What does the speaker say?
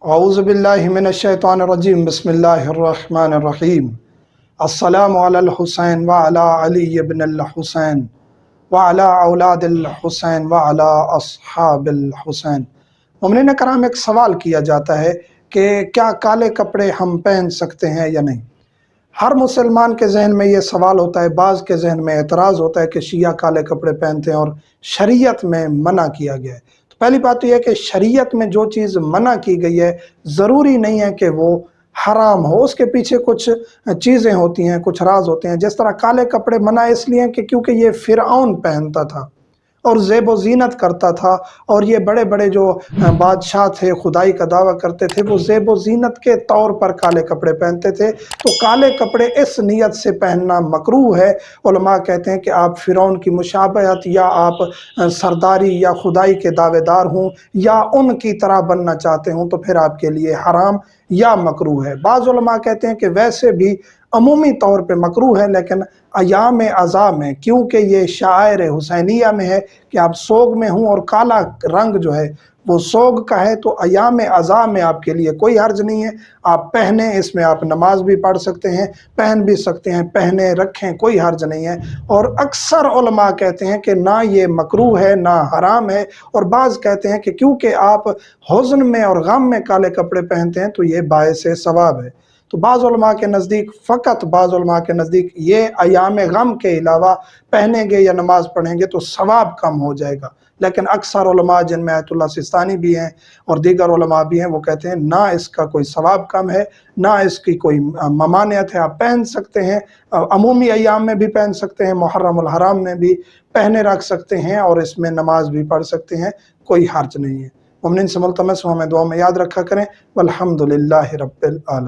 اعوذ باللہ من الشیطان الرجیم بسم اللہ الرحمن الرحیم السلام علی الحسین وعلی علی بن الحسین وعلی اولاد الحسین وعلی اصحاب الحسین۔ مومنین کرام، ایک سوال کیا جاتا ہے کہ کیا کالے کپڑے ہم پہن سکتے ہیں یا نہیں؟ ہر مسلمان کے ذہن میں یہ سوال ہوتا ہے، بعض کے ذہن میں اعتراض ہوتا ہے کہ شیعہ کالے کپڑے پہنتے ہیں اور شریعت میں منع کیا گیا ہے۔ تو پہلی بات تو یہ ہے کہ شریعت میں جو چیز منع کی گئی ہے ضروری نہیں ہے کہ وہ حرام ہو، اس کے پیچھے کچھ چیزیں ہوتی ہیں، کچھ راز ہوتے ہیں۔ جس طرح کالے کپڑے منع اس لیے ہیں کہ کیونکہ یہ فرعون پہنتا تھا اور زیب و زینت کرتا تھا، اور یہ بڑے بڑے جو بادشاہ تھے، خدائی کا دعویٰ کرتے تھے، وہ زیب و زینت کے طور پر کالے کپڑے پہنتے تھے۔ تو کالے کپڑے اس نیت سے پہننا مکروہ ہے۔ علماء کہتے ہیں کہ آپ فرعون کی مشابہت یا آپ سرداری یا خدائی کے دعوے دار ہوں یا ان کی طرح بننا چاہتے ہوں تو پھر آپ کے لیے حرام یا مکروہ ہے۔ بعض علماء کہتے ہیں کہ ویسے بھی عمومی طور پہ مکروہ ہے، لیکن ایام عزا میں، کیونکہ یہ شعائر حسینیہ میں ہے کہ آپ سوگ میں ہوں اور کالا رنگ جو ہے وہ سوگ کا ہے، تو ایام عزا میں آپ کے لیے کوئی حرج نہیں ہے، آپ پہنیں، اس میں آپ نماز بھی پڑھ سکتے ہیں، پہن بھی سکتے ہیں، پہنے رکھیں، کوئی حرج نہیں ہے۔ اور اکثر علماء کہتے ہیں کہ نہ یہ مکروہ ہے نہ حرام ہے، اور بعض کہتے ہیں کہ کیونکہ آپ حزن میں اور غم میں کالے کپڑے پہنتے ہیں تو یہ باعث ثواب ہے۔ تو بعض علماء کے نزدیک، فقط بعض علماء کے نزدیک، یہ ایام غم کے علاوہ پہنیں گے یا نماز پڑھیں گے تو ثواب کم ہو جائے گا، لیکن اکثر علماء، جن میں آیت اللہ سستانی بھی ہیں اور دیگر علماء بھی ہیں، وہ کہتے ہیں نہ اس کا کوئی ثواب کم ہے، نہ اس کی کوئی ممانعت ہے، آپ پہن سکتے ہیں، عمومی ایام میں بھی پہن سکتے ہیں، محرم الحرام میں بھی پہنے رکھ سکتے ہیں، اور اس میں نماز بھی پڑھ سکتے ہیں، کوئی حرج نہیں ہے۔ مومنین سے ملتمس ہوں ہمیں دعا میں یاد رکھا کریں۔ والحمدللہ رب العالمین۔